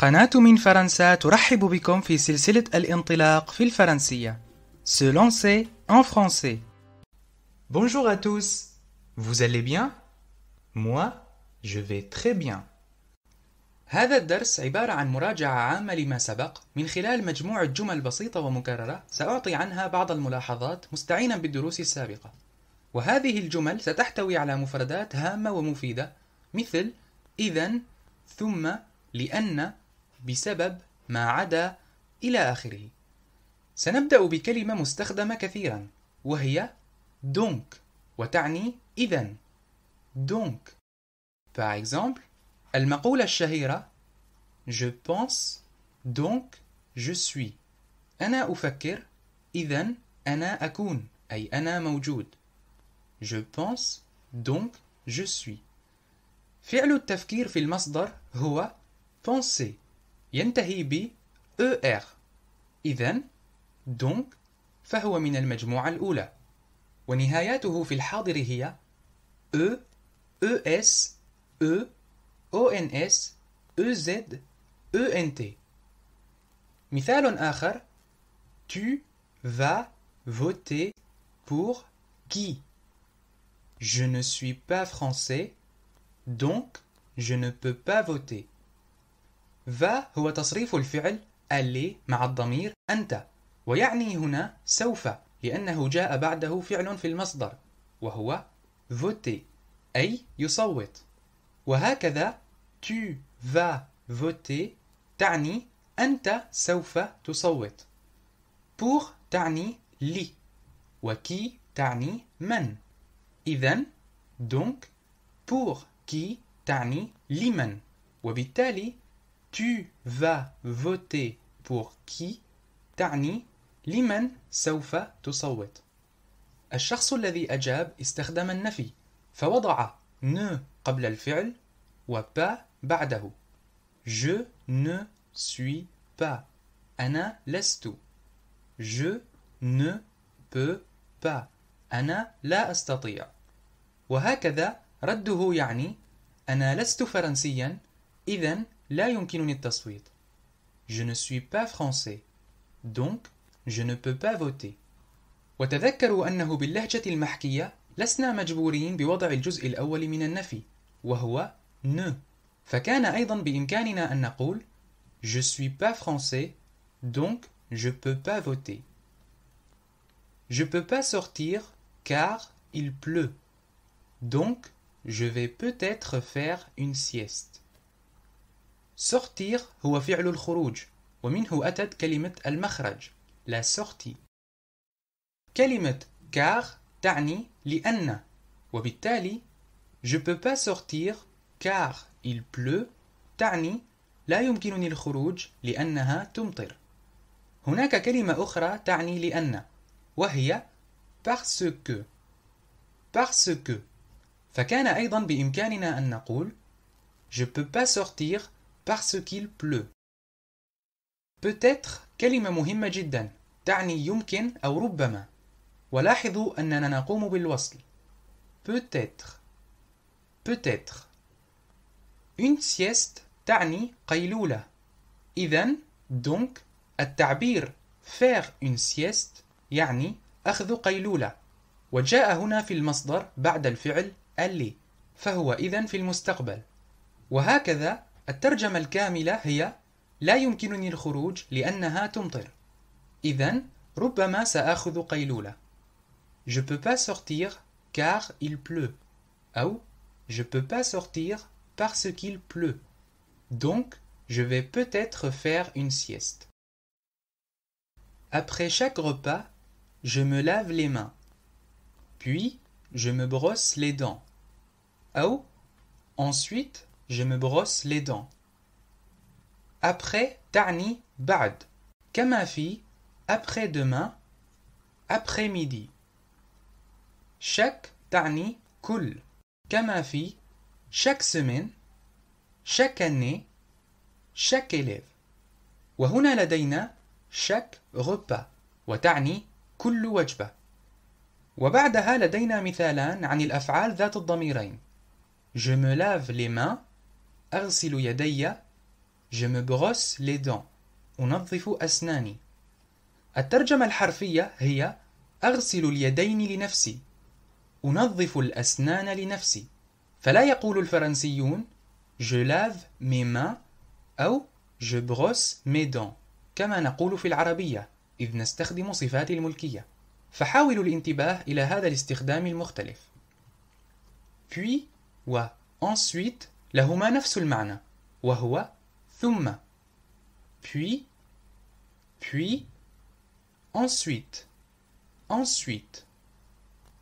قناة من فرنسا ترحب بكم في سلسلة الانطلاق في الفرنسية. Se lancer en français. Bonjour à tous. Vous allez bien? Moi, je vais très bien. هذا الدرس عبارة عن مراجعة عامة لما سبق من خلال مجموعة جمل بسيطة ومكررة سأعطي عنها بعض الملاحظات مستعينا بالدروس السابقة. وهذه الجمل ستحتوي على مفردات هامة ومفيدة مثل إذن، ثم، لأن، بسبب، ما عدا، إلى آخره. سنبدأ بكلمة مستخدمة كثيرا وهي donc وتعني إذن. donc. Par exemple, المقولة الشهيرة Je pense donc je suis. أنا أفكر إذن أنا أكون، أي أنا موجود. Je pense donc je suis. فعل التفكير في المصدر هو penser ينتهي ب er. إذن donc فهو من المجموعة الأولى. ونهاياته في الحاضر هي e, es, e, ons, ez, ent. مثال آخر Tu vas voter pour qui? Je ne suis pas français, donc je ne peux pas voter. va هو تصريف الفعل aller مع الضمير أنت، ويعني هنا سوف لأنه جاء بعده فعل في المصدر وهو voter أي يصوت. وهكذا tu vas voter تعني أنت سوف تصوت. pour تعني لي، وكي تعني من. إذن donc pour qui تعني لمن، وبالتالي tu vas voter pour qui تعني لمن سوف تصوت. الشخص الذي أجاب استخدم النفي فوضع ne قبل الفعل و pas بعده. Je ne suis pas. أنا لست. Je ne peux pas. أنا لا أستطيع. وهكذا رده يعني أنا لست فرنسيا، إذن لا يمكنني التصويت. Je ne suis pas français, donc je ne peux pas voter. وتذكروا أنه باللهجة المحكية لسنا مجبورين بوضع الجزء الأول من النفي وهو ne، فكان أيضا بإمكاننا أن نقول Je suis pas français, donc je peux pas voter. Je peux pas sortir car il pleut, donc je vais peut-être faire une sieste. sortir هو فعل الخروج، ومنه أتت كلمة المخرج la sortie. كلمة car تعني لأن، وبالتالي je peux pas sortir car il pleut تعني لا يمكنني الخروج لأنها تمطر. هناك كلمة أخرى تعني لأن وهي parce que. parce que. فكان أيضا بإمكاننا أن نقول Je peux pas sortir parce qu'il pleut. peut-être كلمة مهمة جدا تعني يمكن أو ربما، ولاحظوا أننا نقوم بالوصل. peut-être. peut-être. une sieste تعني قيلولة. إذن donc التعبير faire une sieste يعني أخذ قيلولة، وجاء هنا في المصدر بعد الفعل aller، فهو إذن في المستقبل. وهكذا الترجمة الكاملة هي لا يمكنني الخروج لأنها تمطر، إذن ربما سآخذ قيلولة. Je peux pas sortir car il pleut، أو Je peux pas sortir parce qu'il pleut، donc je vais peut-être faire une sieste. Après chaque repas, je me lave les mains, puis je me brosse les dents. أو ensuite je me brosse les dents. après تعني بعد، كما في après-demain après-midi. chaque تعني كل، كما في chaque semaine chaque année chaque élève. وهنا لدينا chaque repas وتعني كل وجبة. وبعدها لدينا مثالان عن الأفعال ذات الضميرين. Je me lave les mains أغسل يدي، Je me brosse les dents. أنظف أسناني. الترجمة الحرفية هي أغسل اليدين لنفسي. أنظف الأسنان لنفسي. فلا يقول الفرنسيون Je lave mes mains أو Je brosse mes dents كما نقول في العربية إذ نستخدم صفات الملكية. فحاولوا الانتباه إلى هذا الاستخدام المختلف. Puis و ensuite لهما نفس المعنى وهو ثم. Puis ensuite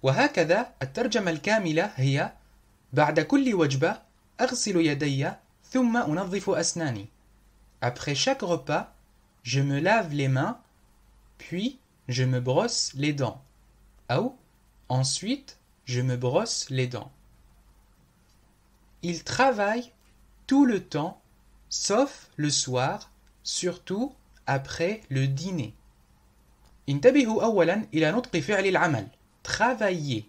وهكذا الترجمة الكاملة هي بعد كل وجبة أغسل يدي ثم أنظف أسناني. Après chaque repas, je me lave les mains, puis je me brosse les dents. أو ensuite, je me brosse les dents. Il travaille tout le temps, sauf le soir, surtout après le dîner. انتبهوا أولا إلى نطق فعل العمل travailler.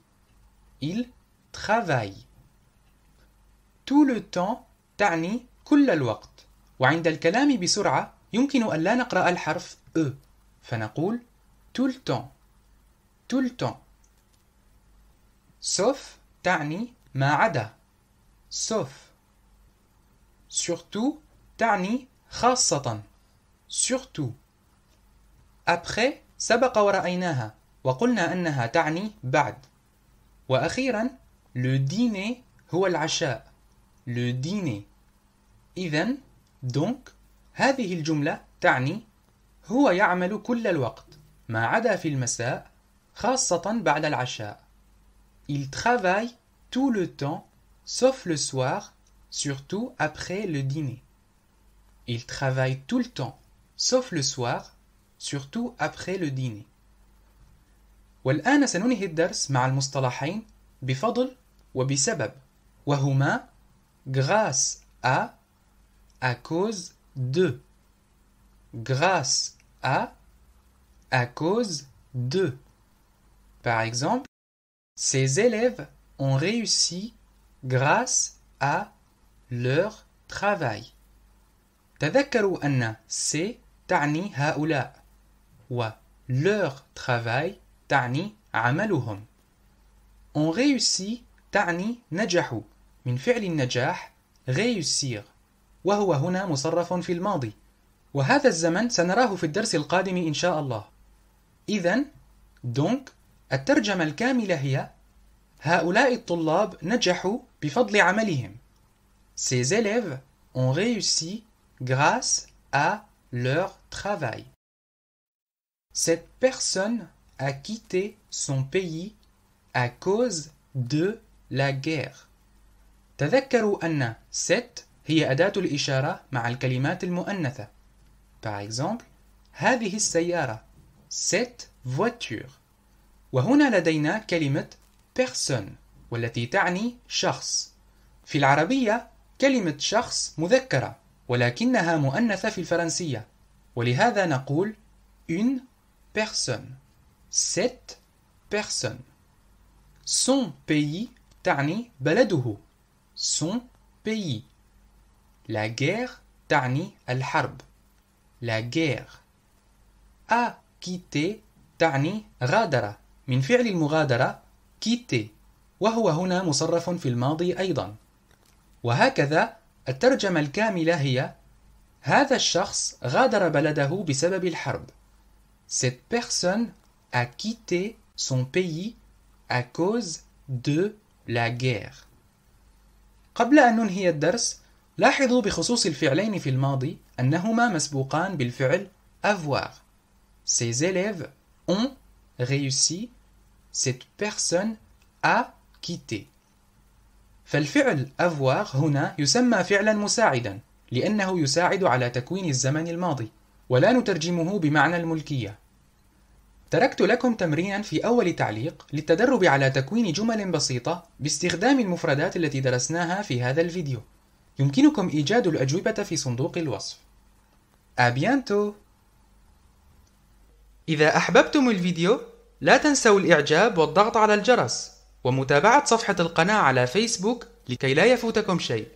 Il travaille. Tout le temps تعني كل الوقت، وعند الكلام بسرعة يمكن أن لا نقرأ الحرف E فنقول tout le temps. tout le temps. Sauf تعني ما عدا sauf. Surtout تعني خاصة surtout. Après سبق ورأيناها وقلنا أنها تعني بعد. وأخيرا le dîner هو العشاء le dîner. إذن donc هذه الجملة تعني هو يعمل كل الوقت ما عدا في المساء خاصة بعد العشاء. Il travaille tout le temps sauf le soir, surtout après le dîner. Il travaille tout le temps sauf le soir, surtout après le dîner. والآن سننهي الدرس مع المصطلحين بفضل وبسبب وهما grâce à cause de. Grâce à cause de. Par exemple, ces élèves ont réussi grâce à leur travail. تذكروا أن c'est تعني هؤلاء و leur travail تعني عملهم. On réussit تعني نجحوا من فعل النجاح réussir وهو هنا مصرف في الماضي، وهذا الزمن سنراه في الدرس القادم إن شاء الله. إذن donc الترجمة الكاملة هي هؤلاء الطلاب نجحوا بفضل عملهم. Ces élèves ont réussi grâce à leur travail. Cette personne a quitté son pays à cause de la guerre. تذكروا أن cette هي أداة الإشارة مع الكلمات المؤنثة. Par exemple, هذه السيارة cette voiture. وهنا لدينا كلمة personne والتي تعني شخص. في العربية كلمة شخص مذكرة ولكنها مؤنثة في الفرنسية، ولهذا نقول une personne. Cette personne. Son pays تعني بلده son pays. La guerre تعني الحرب la guerre. A quitté تعني غادر من فعل المغادرة quitter وهو هنا مصرف في الماضي أيضا. وهكذا الترجمة الكاملة هي هذا الشخص غادر بلده بسبب الحرب. Cette personne a quitté son pays à cause de la guerre. قبل أن ننهي الدرس لاحظوا بخصوص الفعلين في الماضي أنهما مسبوقان بالفعل avoir. Ces élèves ont réussi. Cette personne a quitté. فالفعل avoir هنا يسمى فعلا مساعدا لأنه يساعد على تكوين الزمن الماضي ولا نترجمه بمعنى الملكية. تركت لكم تمرينا في أول تعليق للتدرب على تكوين جمل بسيطة باستخدام المفردات التي درسناها في هذا الفيديو. يمكنكم إيجاد الأجوبة في صندوق الوصف. À bientôt. إذا أحببتم الفيديو لا تنسوا الإعجاب والضغط على الجرس ومتابعة صفحة القناة على فيسبوك لكي لا يفوتكم شيء.